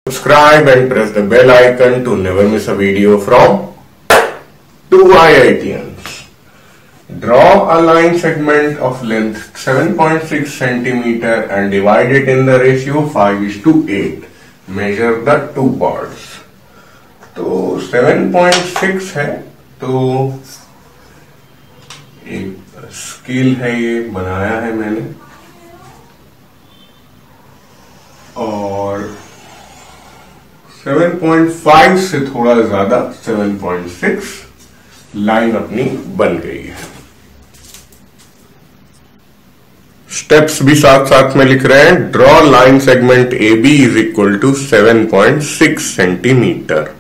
Subscribe and press the bell icon to never miss a video from 2IITians. Draw a line segment of length 7.6 centimeter and divide it in the ratio 5:8. Measure the two parts. तो 7.6 है, तो एक scale है, ये बनाया है मैंने, और 7.5 से थोड़ा ज्यादा 7.6 लाइन अपनी बन गई है। स्टेप्स भी साथ साथ में लिख रहे हैं। Draw line segment A B is equal to 7.6 centimetre.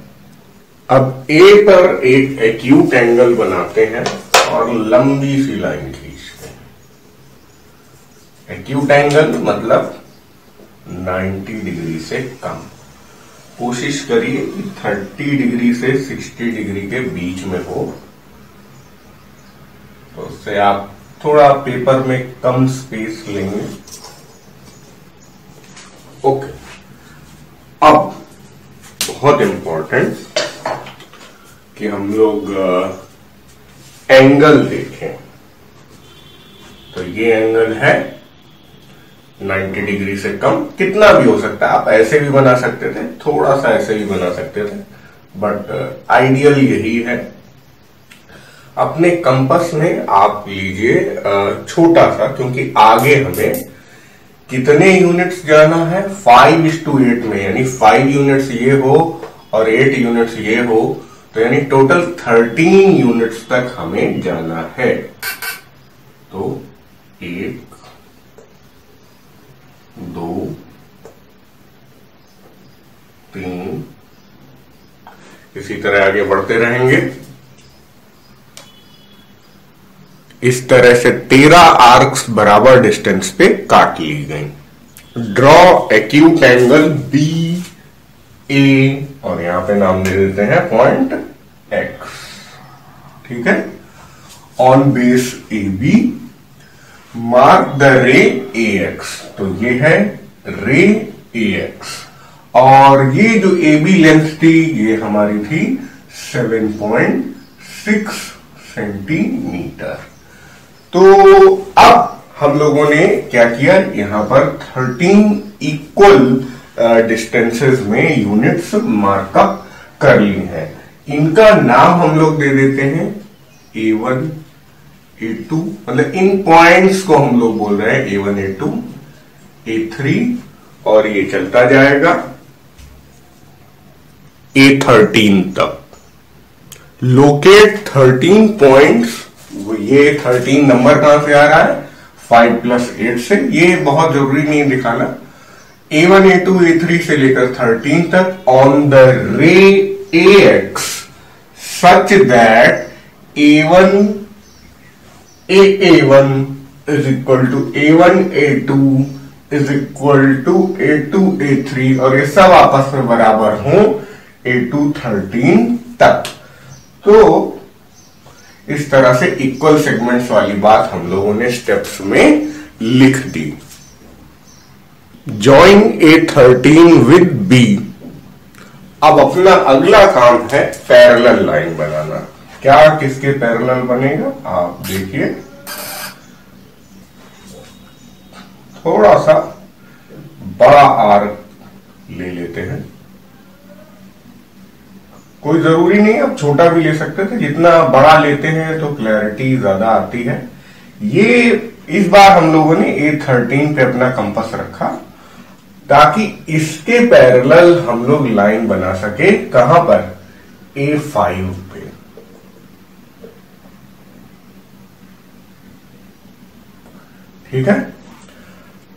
अब ए पर एक एक्यूट एंगल बनाते हैं और लंबी सी लाइन खींचते हैं। एक्यूट एंगल मतलब 90 डिग्री से कम। कोशिश करिए कि 30 डिग्री से 60 डिग्री के बीच में हो, तो उससे आप थोड़ा पेपर में कम स्पेस लेंगे। ओके, अब बहुत इंपॉर्टेंट कि हम लोग एंगल देखें। तो ये एंगल है 90 डिग्री से कम, कितना भी हो सकता है। आप ऐसे भी बना सकते थे, थोड़ा सा ऐसे भी बना सकते थे, बट आइडियल यही है। अपने कंपास में आप लीजिए छोटा सा, क्योंकि आगे हमें कितने यूनिट्स जाना है 5:8 में, यानी 5 यूनिट्स ये हो और 8 यूनिट्स ये हो, तो यानी टोटल 13 यूनिट्स तक हमें जाना है। तो 1 2 3 इसी तरह आगे बढ़ते रहेंगे। इस तरह से 13 आर्क्स बराबर डिस्टेंस पे काट ली गई। ड्रॉ एक्यूट एंगल बी ए, और यहां पे नाम दे देते हैं पॉइंट एक्स। ठीक है, on base A B mark the ray A x. तो ये है रे ए एक्स, और ये जो ए बी लेंथ थी ये हमारी थी 7.6 सेंटीमीटर। तो अब हम लोगों ने क्या किया, यहां पर 13 इक्वल डिस्टेंसेस में यूनिट्स मार्कअप कर ली हैं। इनका नाम हम लोग दे देते हैं A1 A2, मतलब इन पॉइंट्स को हम लोग बोल रहे हैं A1 A2 A3, और ये चलता जाएगा A13 तक। Locate 13 points. ये 13 नंबर कहां से आ रहा है, 5 + 8 से। ये बहुत जरूरी नहीं दिखाना। A1 A2 A3 से लेकर 13 तक ऑन द रे AX such that A1 A1 is equal to A1 A2 is equal to A2 A3, और ये सब आपस में बराबर हो A2 13 तक। तो इस तरह से इक्वल सेगमेंट्स वाली बात हम लोगों ने स्टेप्स में लिख दी। Join A13 with B। अब अपना अगला काम है पैरेलल लाइन बनाना। क्या किसके पैरेलल बनेगा, आप देखिए। थोड़ा सा बड़ा आर्क ले लेते हैं, कोई जरूरी नहीं, आप छोटा भी ले सकते थे। जितना बड़ा लेते हैं तो क्लैरिटी ज्यादा आती है। ये इस बार हम लोगों ने A13 पे अपना कंपास रखा, ताकि इसके पैरेलल हम लोग लाइन बना सके। कहां पर, A5 पे। ठीक है,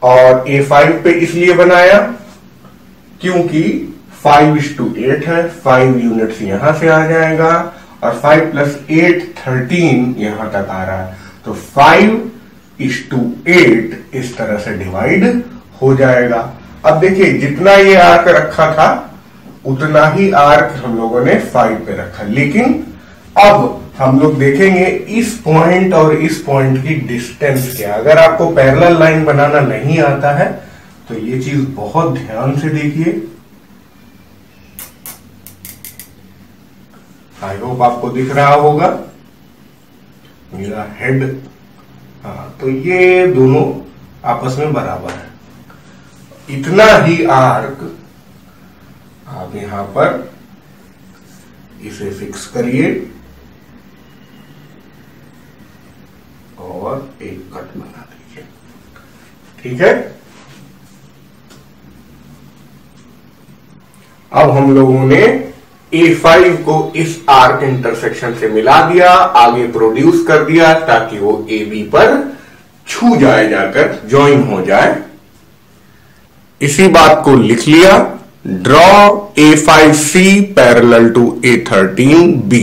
और A5 पे इसलिए बनाया क्योंकि 5:8 है, 5 यूनिट्स यहां से आ जाएगा, और 5 + 8 13 यहां तक आ रहा है, तो 5:8 इस तरह से डिवाइड हो जाएगा। अब देखिए, जितना ये आर्क रखा था उतना ही आर्क हम लोगों ने 5 पे रखा, लेकिन अब हम लोग देखेंगे इस पॉइंट और इस पॉइंट की डिस्टेंस क्या। अगर आपको पैरेलल लाइन बनाना नहीं आता है तो ये चीज बहुत ध्यान से देखिए। आई होप आपको दिख रहा होगा मेरा हेड। हाँ, तो ये दोनों आपस में बराबर है। इतना ही आर्क आप यहां पर इसे फिक्स करिए और एक कट बना दीजिए। ठीक है, अब हम लोगों ने A5 को इस आर्क इंटरसेक्शन से मिला दिया, आगे प्रोड्यूस कर दिया ताकि वो AB पर छू जाए, जाकर ज्वाइन हो जाए। इसी बात को लिख लिया। Draw A5C parallel to A13B।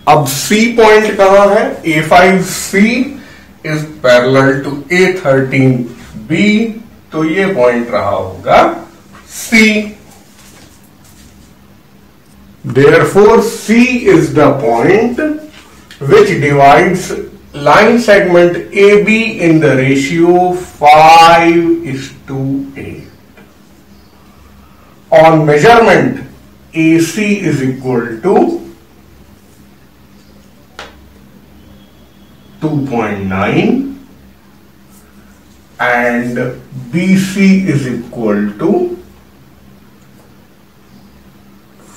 अब C पॉइंट कहां है? A5C is parallel to A13B, तो ये पॉइंट रहा होगा C। Therefore, C is the point which divides line segment AB in the ratio 5:8. On measurement, AC is equal to 2.9 and BC is equal to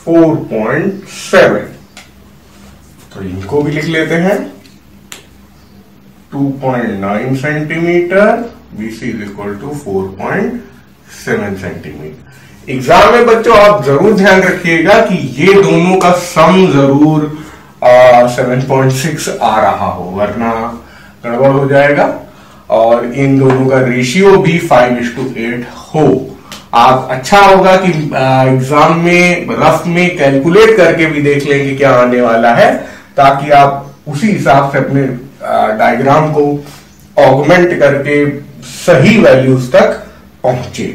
4.7। तो इनको भी लिख लेते हैं। 2.9 centimetre, BC is equal to 4.7 centimetre. Exam में बच्चों आप जरूर ध्यान रखिएगा कि ये दोनों का सम जरूर 7.6 आ रहा हो, वरना गड़बड़ हो जाएगा। और इन दोनों का रेशियो भी 5:8 हो। आप अच्छा होगा कि एग्जाम में रफ में कैलकुलेट करके भी देख लेंगे क्या आने वाला है, ताकि आप उसी हिसाब से अपने डायग्राम को ऑगमेंट करके सही वैल्यूज तक पहुंचे।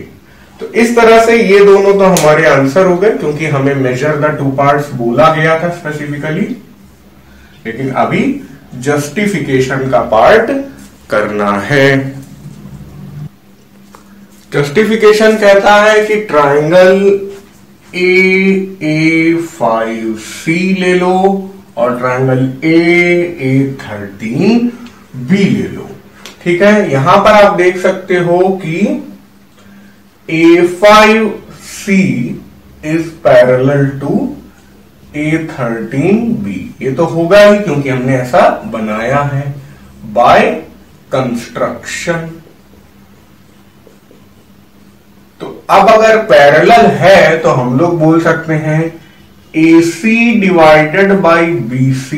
तो इस तरह से ये दोनों तो हमारे आंसर हो गए, क्योंकि हमें मेजर द टू पार्ट्स बोला गया था स्पेसिफिकली। लेकिन अभी जस्टिफिकेशन का पार्ट करना है। जस्टिफिकेशन कहता है कि ट्राइंगल A5C ले लो और ट्राइंगल A13B ले लो। ठीक है, यहां पर आप देख सकते हो कि A5C is parallel to A13B। ये तो होगा ही क्योंकि हमने ऐसा बनाया है बाय कंस्ट्रक्शन। तो अब अगर पैरेलल है तो हम लोग बोल सकते हैं AC डिवाइडेड बाय BC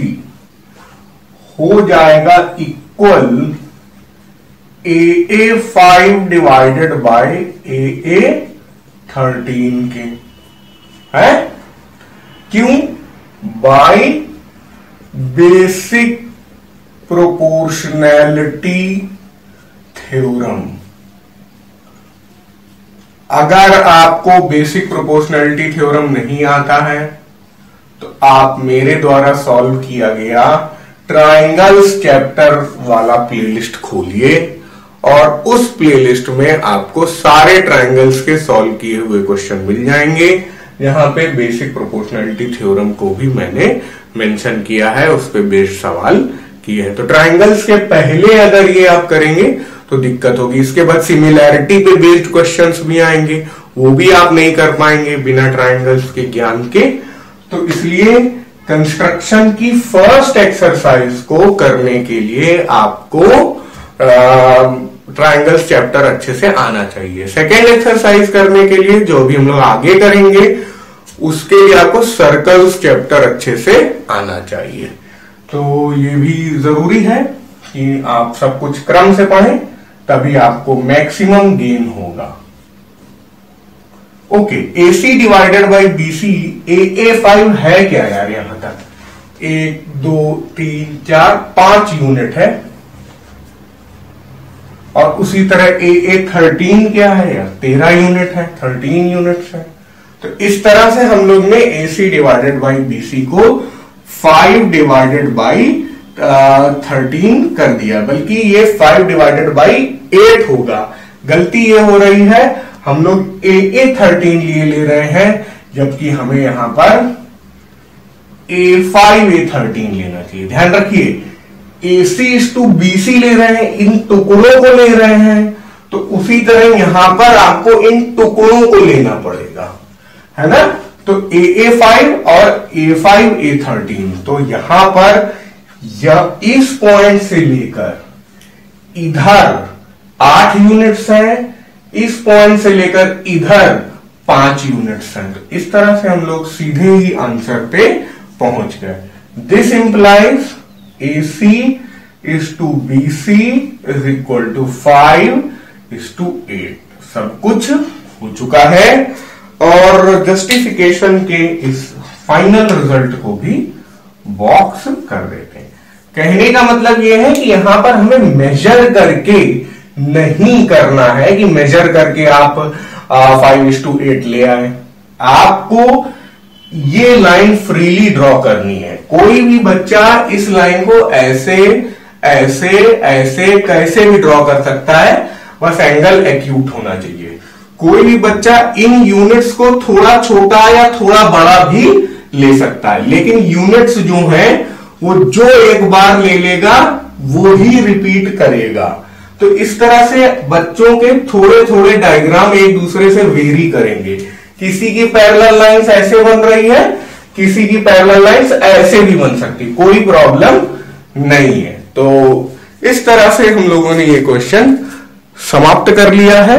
हो जाएगा equal AA5 divided by AA13 के। है क्यों? By basic proportionality theorem. अगर आपको बेसिक प्रोपोर्शनैलिटी थ्योरम नहीं आता है तो आप मेरे द्वारा सॉल्व किया गया ट्राइंगल्स चैप्टर वाला प्लेलिस्ट खोलिए और उस प्लेलिस्ट में आपको सारे ट्राइंगल्स के सॉल्व किए हुए क्वेश्चन मिल जाएंगे। यहां पे बेसिक प्रोपोर्शनैलिटी थ्योरम को भी मैंने मेंशन किया है, उस पे बेस्ड सवाल किए हैं। तो ट्राइंगल्स के पहले अगर ये आप करेंगे तो दिक्कत होगी। इसके बाद सिमिलैरिटी पे बेस्ड क्वेश्चंस भी आएंगे, वो भी आप नहीं कर पाएंगे बिना ट्राइंगल्स के ज्ञान के। तो इसलिए कंस्ट्रक्शन की फर्स्ट एक्सरसाइज को करने के लिए आपको ट्राइंगल्स चैप्टर अच्छे से आना चाहिए। सेकेंड एक्सरसाइज करने के लिए जो भी हम लोग आगे करेंगे उसके लिए आपको सर्कल्स चैप्टर अच्छे से आना चाहिए। तो ये भी जरूरी है कि आप सब कुछ क्रम से पढ़ें, तभी आपको मैक्सिमम गेन होगा। Okay, AC divided by BC, AA5 है क्या यार? यहां तक 1 2 3 4 5 यूनिट है, और उसी तरह AA13 क्या है यार? 13 यूनिट है, 13 यूनिट्स है। तो इस तरह से हम लोग ने AC डिवाइडेड बाय BC को 5 डिवाइडेड बाय 13 कर दिया, बल्कि ये 5 डिवाइडेड बाय 8 होगा। गलती ये हो रही है, हम लोग AA13 लिए ले रहे हैं, जबकि हमें यहां पर A5 A13 लेना चाहिए। ध्यान रखिए AC इज टू BC ले रहे हैं, इन टुकड़ों को ले रहे हैं, तो उसी तरह यहां पर आपको इन टुकड़ों को लेना पड़ेगा, है ना। तो AA5 और A5 A13, तो यहां पर इस पॉइंट से लेकर इधर 8 यूनिट्स हैं, इस पॉइंट से लेकर इधर 5 यूनिट्स हैं। तो इस तरह से हम लोग सीधे ही आंसर पे पहुंच गए। This implies AC is to BC is equal to 5 is to 8। सब कुछ हो चुका है और जस्टिफिकेशन के इस फाइनल रिजल्ट को भी बॉक्स कर देते हैं। कहने का मतलब यह है कि यहां पर हमें मेजर करके नहीं करना है कि मेजर करके आप 5:8 ले आए। आपको ये लाइन फ्रीली ड्रॉ करनी है। कोई भी बच्चा इस लाइन को ऐसे ऐसे ऐसे कैसे भी ड्रॉ कर सकता है, बस एंगल एक्यूट होना चाहिए। कोई भी बच्चा इन यूनिट्स को थोड़ा छोटा या थोड़ा बड़ा भी ले सकता है, लेकिन यूनिट्स जो हैं वो जो एक बार ले लेगा वो ही रिपीट करेगा। तो इस तरह से बच्चों के थोड़े थोड़े डायग्राम एक दूसरे से वेरी करेंगे। किसी की पैरेलल लाइंस ऐसे बन रही है, किसी की पैरेलल लाइंस ऐसे भी बन सकती, कोई प्रॉब्लम नहीं है। तो इस तरह से हम लोगों ने ये क्वेश्चन समाप्त कर लिया है।